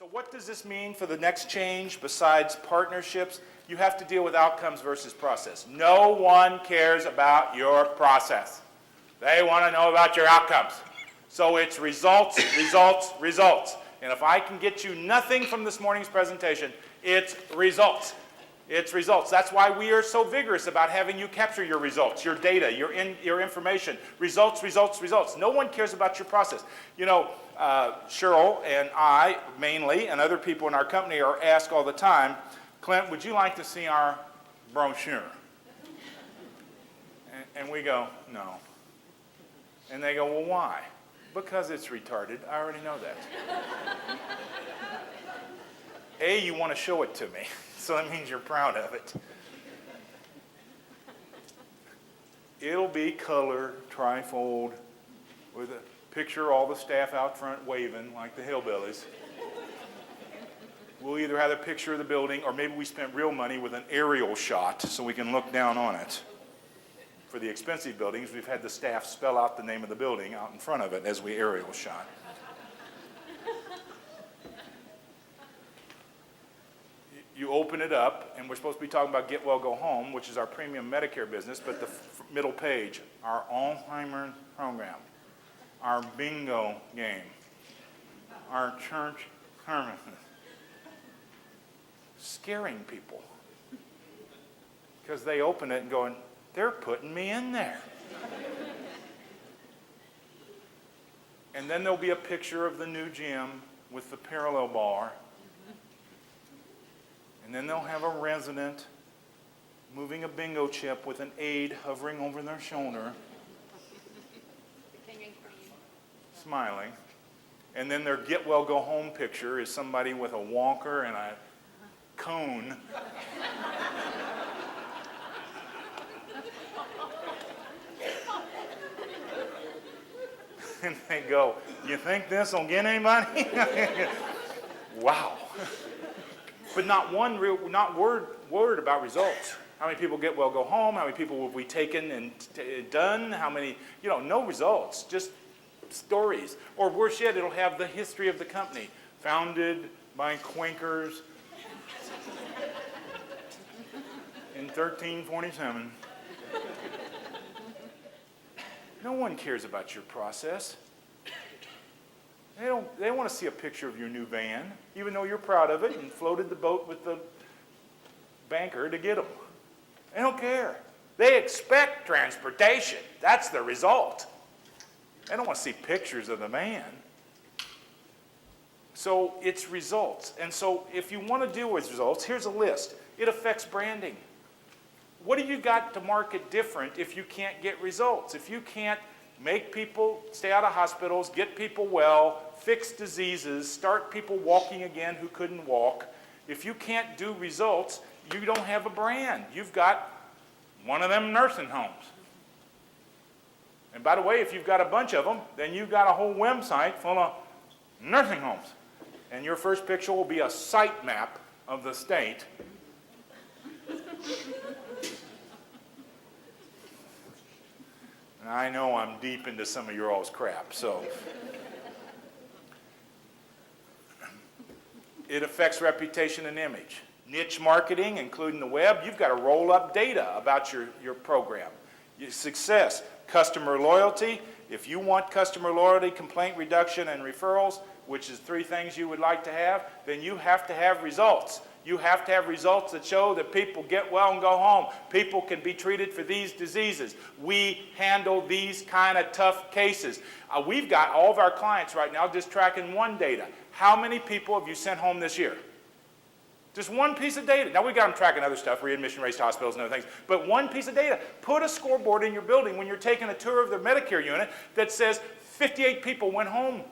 So what does this mean for the next change besides partnerships? You have to deal with outcomes versus process. No one cares about your process. They want to know about your outcomes. So it's results, results, results. And if I can get you nothing from this morning's presentation, it's results. It's results. That's why we are so vigorous about having you capture your results, your data, your information. Results, results, results. No one cares about your process. You know, Cheryl and I, mainly, and other people in our company are asked all the time, Clint, would you like to see our brochure? And we go, no. And they go, well, why? Because it's retarded. I already know that. A, you want to show it to me, so that means you're proud of it. It'll be color, trifold, with a picture of all the staff out front waving like the hillbillies. We'll either have a picture of the building, or maybe we spent real money with an aerial shot so we can look down on it. For the expensive buildings, we've had the staff spell out the name of the building out in front of it as we aerial shot. You open it up, and we're supposed to be talking about Get Well, Go Home, which is our premium Medicare business, but the middle page, our Alzheimer's program, our bingo game, our church services. Scaring people. Because they open it and going, they're putting me in there. And then there'll be a picture of the new gym with the parallel bar. And then they'll have a resident moving a bingo chip with an aide hovering over their shoulder, smiling. And then their Get Well, Go Home picture is somebody with a walker and a cone. And they go, you think this will get anybody? Wow. But not word about results. How many people get well, go home? How many people have we taken and done? How many, no results, just stories. Or worse yet, it'll have the history of the company. Founded by Quakers in 1347. No one cares about your process. They want to see a picture of your new van, even though you're proud of it and floated the boat with the banker to get them. They don't care. They expect transportation. That's the result. They don't want to see pictures of the van. So it's results. And so if you want to deal with results, here's a list. It affects branding. What do you got to market different if you can't get results? If you can't make people stay out of hospitals, get people well, fix diseases, start people walking again who couldn't walk, if you can't do results, you don't have a brand. You've got one of them nursing homes. And by the way, if you've got a bunch of them, then you've got a whole website full of nursing homes. And your first picture will be a site map of the state. And I know I'm deep into some of your all's crap, so. It affects reputation and image. Niche marketing, including the web, you've got to roll up data about your program. Your success, customer loyalty. If you want customer loyalty, complaint reduction, and referrals, which is 3 things you would like to have, then you have to have results. You have to have results that show that people get well and go home. People can be treated for these diseases. We handle these kind of tough cases. We've got all of our clients right now just tracking one data. How many people have you sent home this year? Just one piece of data. Now we've got them tracking other stuff, readmission rates to hospitals and other things, but one piece of data. Put a scoreboard in your building when you're taking a tour of the Medicare unit that says 58 people went home.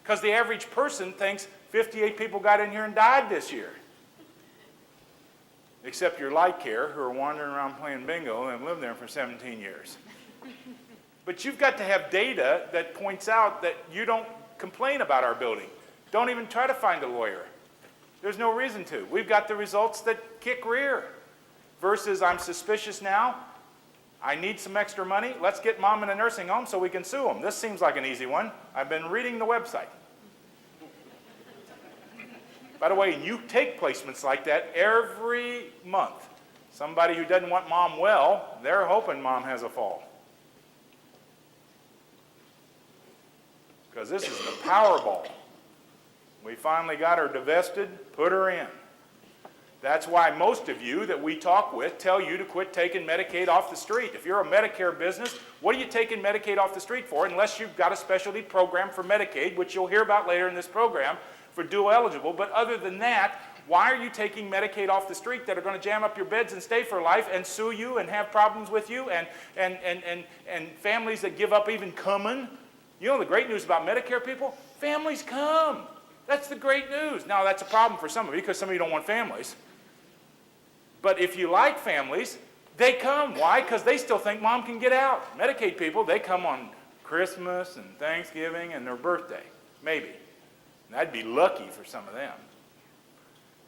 Because the average person thinks 58 people got in here and died this year. Except your light care, who are wandering around playing bingo and have lived there for 17 years. But you've got to have data that points out that you don't complain about our building. Don't even try to find a lawyer. There's no reason to. We've got the results that kick rear. Versus I'm suspicious now, I need some extra money, let's get mom in a nursing home so we can sue them. This seems like an easy one. I've been reading the website. By the way, you take placements like that every month. Somebody who doesn't want mom well, they're hoping mom has a fall. Because this is the Powerball. We finally got her divested, put her in. That's why most of you that we talk with tell you to quit taking Medicaid off the street. If you're a Medicare business, what are you taking Medicaid off the street for? Unless you've got a specialty program for Medicaid, which you'll hear about later in this program, for dual eligible. But other than that, why are you taking Medicaid off the street that are going to jam up your beds and stay for life and sue you and have problems with you and families that give up even coming? You know the great news about Medicare people? Families come. That's the great news. Now, that's a problem for some of you because some of you don't want families. But if you like families, they come. Why? Because they still think mom can get out. Medicaid people, they come on Christmas and Thanksgiving and their birthday, maybe. And that'd be lucky for some of them.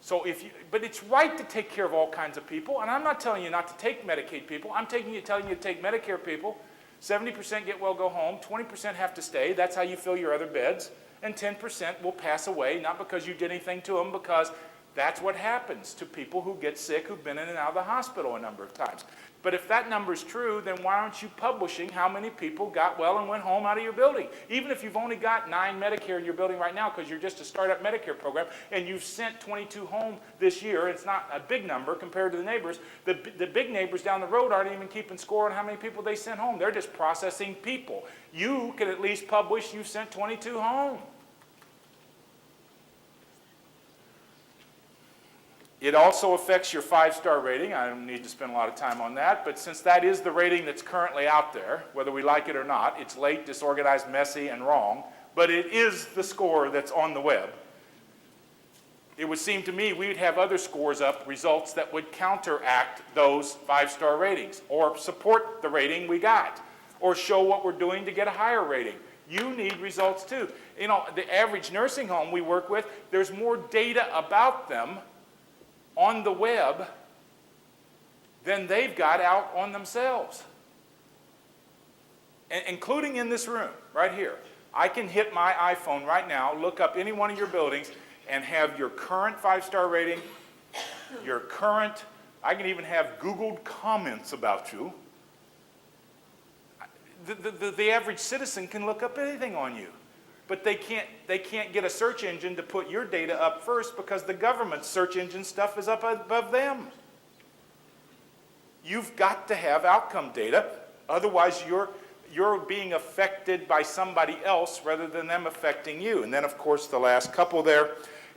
So but it's right to take care of all kinds of people. And I'm not telling you not to take Medicaid people. I'm telling you to take Medicare people. 70% get well, go home. 20% have to stay. That's how you fill your other beds. And 10% will pass away, not because you did anything to them, because that's what happens to people who get sick, who've been in and out of the hospital a number of times. But if that number's true, then why aren't you publishing how many people got well and went home out of your building? Even if you've only got 9 Medicare in your building right now because you're just a startup Medicare program and you've sent 22 home this year, it's not a big number compared to the neighbors. The big neighbors down the road aren't even keeping score on how many people they sent home. They're just processing people. You can at least publish you've sent 22 home. It also affects your 5-star rating. I don't need to spend a lot of time on that, but since that is the rating that's currently out there, whether we like it or not, it's late, disorganized, messy, and wrong, but it is the score that's on the web. It would seem to me we'd have other scores up, results that would counteract those 5-star ratings, or support the rating we got, or show what we're doing to get a higher rating. You need results too. You know, the average nursing home we work with, there's more data about them on the web than they've got out on themselves. Including in this room, right here. I can hit my iPhone right now, look up any one of your buildings, and have your current 5-star rating, your current, I can even have Googled comments about you. The average citizen can look up anything on you. But they can't get a search engine to put your data up first because the government's search engine stuff is up above them. You've got to have outcome data, otherwise you're being affected by somebody else rather than them affecting you. And then, of course, the last couple there,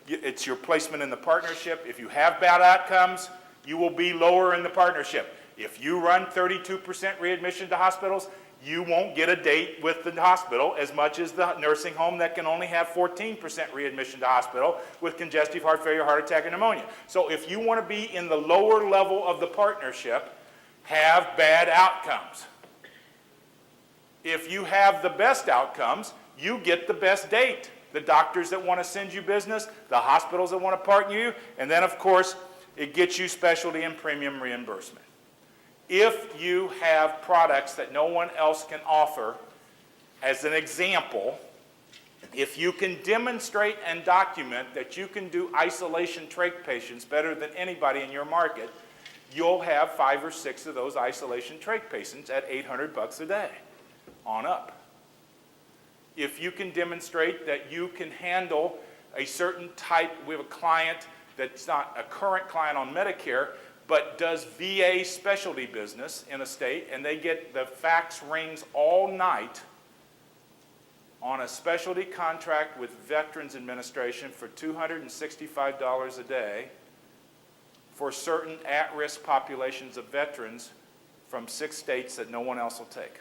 it's your placement in the partnership. If you have bad outcomes, you will be lower in the partnership. If you run 32% readmission to hospitals, you won't get a date with the hospital as much as the nursing home that can only have 14% readmission to hospital with congestive heart failure, heart attack, and pneumonia. So if you want to be in the lower level of the partnership, have bad outcomes. If you have the best outcomes, you get the best date. The doctors that want to send you business, the hospitals that want to partner you, and then, of course, it gets you specialty and premium reimbursement. If you have products that no one else can offer, as an example, if you can demonstrate and document that you can do isolation trach patients better than anybody in your market, you'll have 5 or 6 of those isolation trach patients at $800 a day on up. If you can demonstrate that you can handle a certain type, we have a client that's not a current client on Medicare, but does VA specialty business in a state, and they get the fax rings all night on a specialty contract with Veterans Administration for $265 a day for certain at-risk populations of veterans from 6 states that no one else will take.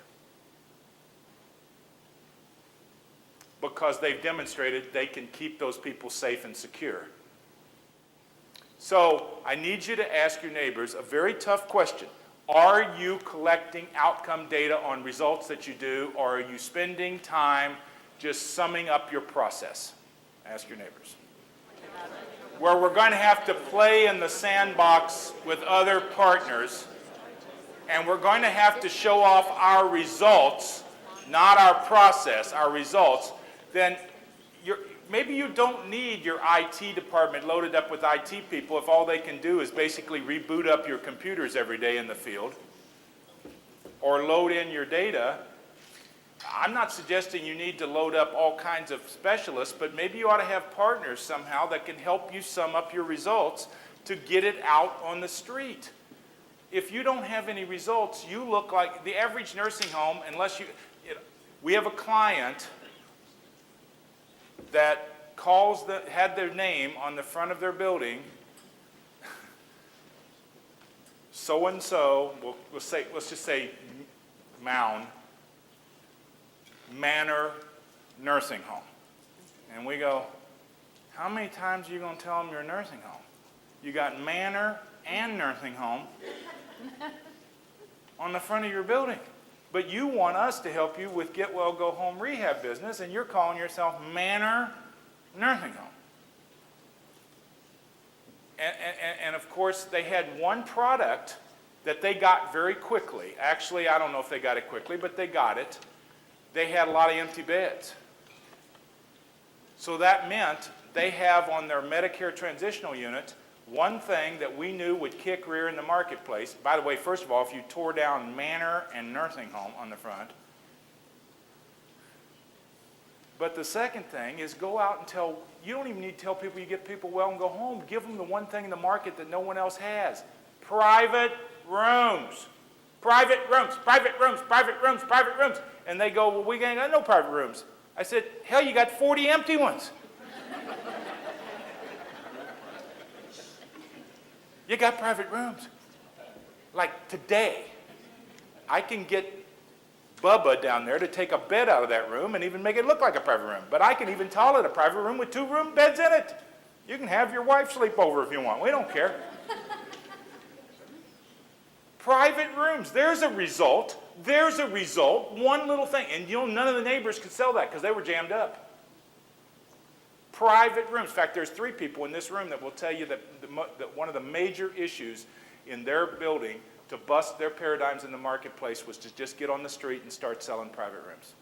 Because they've demonstrated they can keep those people safe and secure. So I need you to ask your neighbors a very tough question. Are you collecting outcome data on results that you do, or are you spending time just summing up your process? Ask your neighbors. Where we're going to have to play in the sandbox with other partners, and we're going to have to show off our results, not our process, our results, then maybe you don't need your IT department loaded up with IT people if all they can do is basically reboot up your computers every day in the field or load in your data. I'm not suggesting you need to load up all kinds of specialists, but maybe you ought to have partners somehow that can help you sum up your results to get it out on the street. If you don't have any results, you look like the average nursing home, unless we have a client that had their name on the front of their building, so-and-so, let's just say Maun, Manor Nursing Home. And we go, how many times are you going to tell them you're a nursing home? You got Manor and Nursing Home on the front of your building. But you want us to help you with Get Well, Go Home rehab business, and you're calling yourself Manor Nursing Home. And of course, they had one product that they got very quickly. Actually, I don't know if they got it quickly, but they got it. They had a lot of empty beds. So that meant they have on their Medicare transitional unit one thing that we knew would kick rear in the marketplace. By the way, first of all, if you tore down Manor and Nursing Home on the front. But the second thing is go out and you don't even need to tell people you get people well and go home. Give them the one thing in the market that no one else has. Private rooms. Private rooms, private rooms, private rooms, private rooms. And they go, well, we ain't got no private rooms. I said, hell, you got 40 empty ones. You got private rooms. Like today, I can get Bubba down there to take a bed out of that room and even make it look like a private room. But I can even call it a private room with 2 room beds in it. You can have your wife sleep over if you want. We don't care. Private rooms. There's a result. There's a result. One little thing. And none of the neighbors could sell that because they were jammed up. Private rooms. In fact, there's 3 people in this room that will tell you that one of the major issues in their building to bust their paradigms in the marketplace was to just get on the street and start selling private rooms.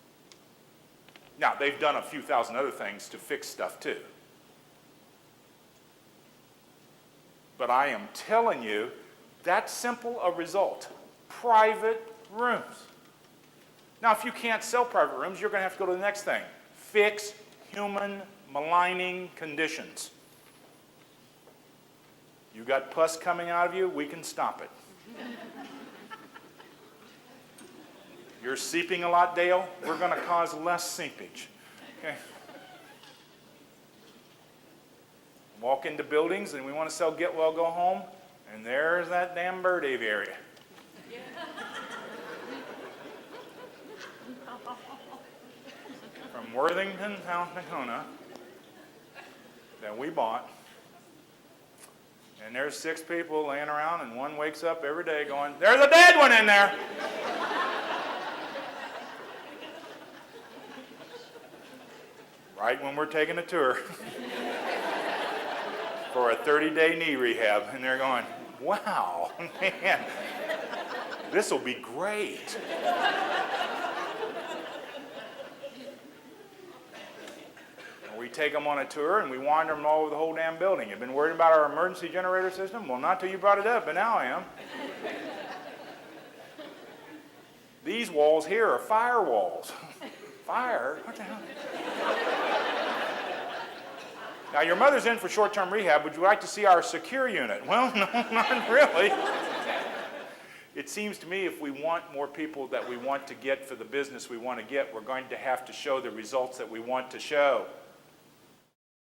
Now, they've done a few thousand other things to fix stuff too. But I am telling you, that's simple a result. Private rooms. Now, if you can't sell private rooms, you're going to have to go to the next thing. Fix human maligning conditions. You got pus coming out of you, we can stop it. You're seeping a lot, Dale, we're going to cause less seepage. Okay? Walk into buildings and we want to sell Get Well, Go Home, and there's that damn bird aviary. From Worthington, South Dakota, that we bought. And there's 6 people laying around, and one wakes up every day going, there's a dead one in there. Right when we're taking a tour for a 30-day knee rehab, and they're going, wow, man, this will be great. We take them on a tour and we wander them all over the whole damn building. You've been worried about our emergency generator system? Well, not till you brought it up, but now I am. These walls here are fire walls. Fire? What the hell? Now, your mother's in for short-term rehab. Would you like to see our secure unit? Well, no, not really. It seems to me if we want more people that we want to get for the business we want to get, we're going to have to show the results that we want to show.